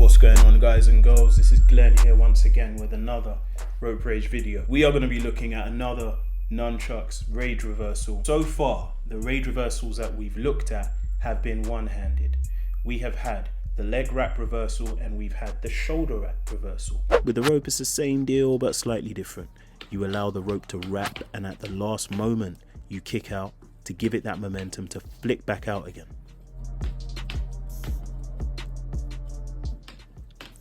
What's going on, guys and girls? This is Glenn here once again with another RopeRage video. We are going to be looking at another nunchucks rage reversal. So far, the rage reversals that we've looked at have been one-handed. We have had the leg wrap reversal and we've had the shoulder wrap reversal. With the rope, it's the same deal but slightly different. You allow the rope to wrap and at the last moment you kick out to give it that momentum to flick back out again.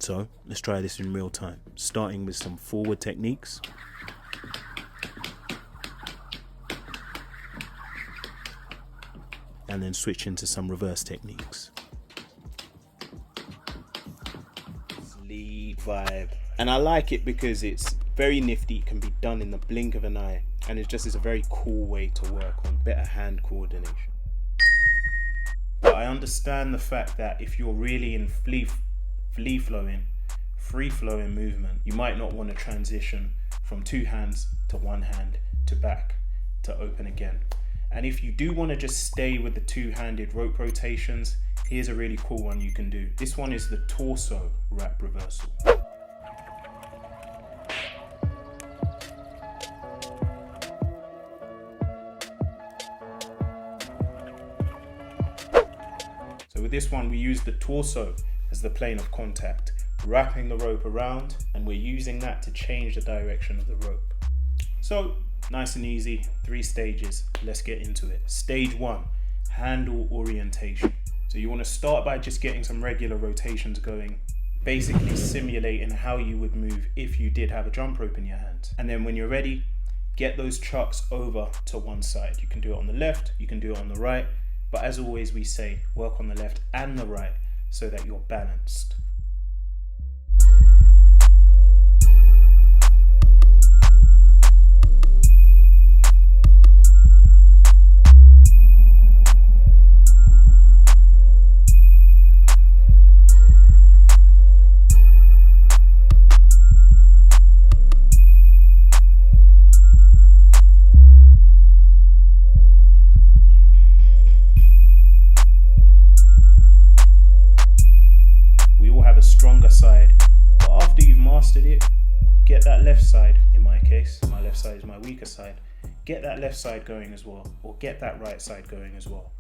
So let's try this in real time, starting with some forward techniques. And then switch into some reverse techniques. Lead vibe. And I like it because it's very nifty, it can be done in the blink of an eye, and it just is a very cool way to work on better hand coordination. But I understand the fact that if you're really in free-flowing movement, you might not want to transition from two hands to one hand to back to open again. And if you do want to just stay with the two-handed rope rotations, here's a really cool one you can do. This one is the torso wrap reversal. So with this one, we use the torso as the plane of contact, wrapping the rope around, and we're using that to change the direction of the rope. So nice and easy, 3 stages. Let's get into it. Stage 1, handle orientation. So you want to start by just getting some regular rotations going, basically simulating how you would move if you did have a jump rope in your hands. And then when you're ready, get those chucks over to one side. You can do it on the left, you can do it on the right, but as always we say, work on the left and the right so that you're balanced. Stronger side, but after you've mastered it, get that left side. In my case, my left side is my weaker side. Get that left side going as well, or get that right side going as well.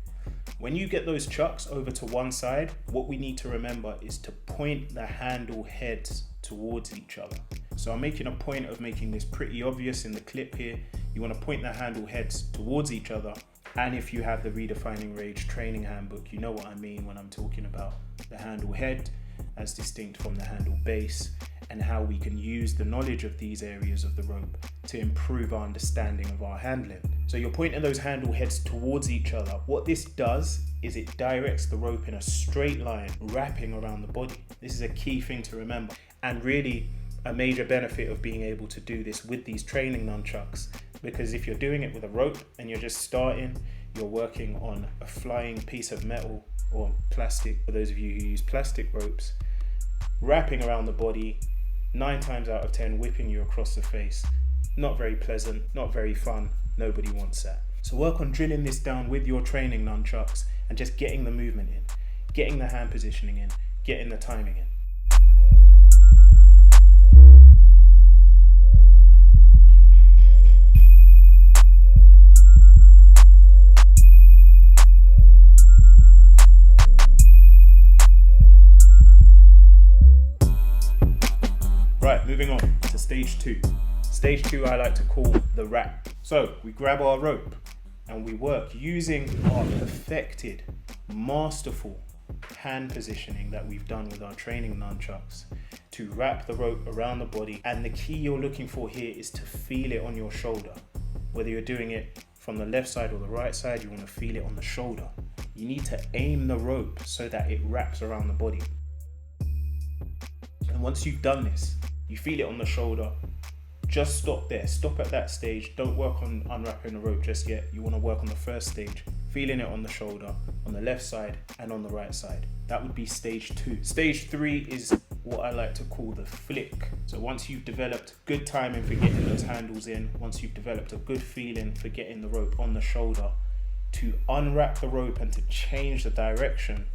When you get those chucks over to one side, what we need to remember is to point the handle heads towards each other. So I'm making a point of making this pretty obvious in the clip here. You want to point the handle heads towards each other, and if you have the Redefining Rage training handbook, you know what I mean when I'm talking about the handle head as distinct from the handle base, and how we can use the knowledge of these areas of the rope to improve our understanding of our handling. So you're pointing those handle heads towards each other. What this does is it directs the rope in a straight line, wrapping around the body. This is a key thing to remember, and really a major benefit of being able to do this with these training nunchucks, because if you're doing it with a rope and you're just starting, you're working on a flying piece of metal or plastic, for those of you who use plastic ropes, wrapping around the body, 9 times out of 10 whipping you across the face. Not very pleasant, not very fun, nobody wants that. So work on drilling this down with your training nunchucks and just getting the movement in, getting the hand positioning in, getting the timing in. Right, moving on to stage 2. Stage 2 I like to call the wrap. So we grab our rope and we work using our perfected, masterful hand positioning that we've done with our training nunchucks to wrap the rope around the body. And the key you're looking for here is to feel it on your shoulder. Whether you're doing it from the left side or the right side, you want to feel it on the shoulder. You need to aim the rope so that it wraps around the body. And once you've done this, you feel it on the shoulder, just stop there. Stop at that stage. Don't work on unwrapping the rope just yet. You want to work on the first stage, feeling it on the shoulder, on the left side and on the right side. That would be stage 2. Stage 3 is what I like to call the flick. So once you've developed good timing for getting those handles in, once you've developed a good feeling for getting the rope on the shoulder, to unwrap the rope and to change the direction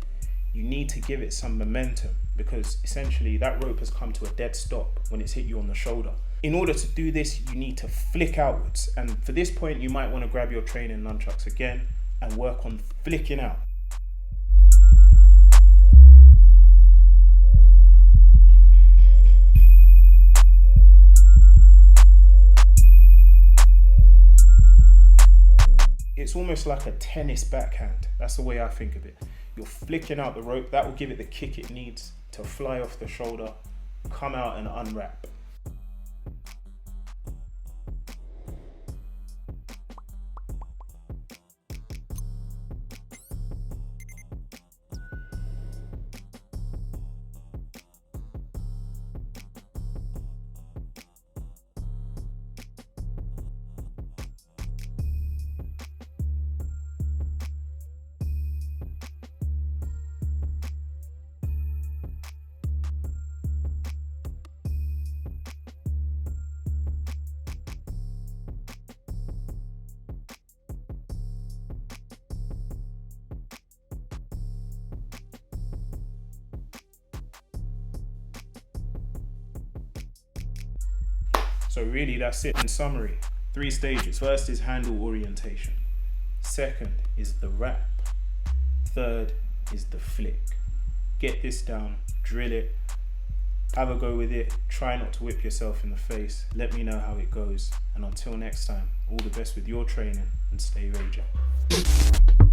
you need to give it some momentum, because essentially that rope has come to a dead stop when it's hit you on the shoulder. In order to do this, you need to flick outwards. And for this point, you might want to grab your training nunchucks again and work on flicking out. It's almost like a tennis backhand. That's the way I think of it. You're flicking out the rope. That will give it the kick it needs to fly off the shoulder, come out and unwrap. So really that's it in summary. 3 stages. First is handle orientation. Second is the wrap. Third is the flick. Get this down, drill it, have a go with it, try not to whip yourself in the face. Let me know how it goes. And until next time, all the best with your training and stay raging.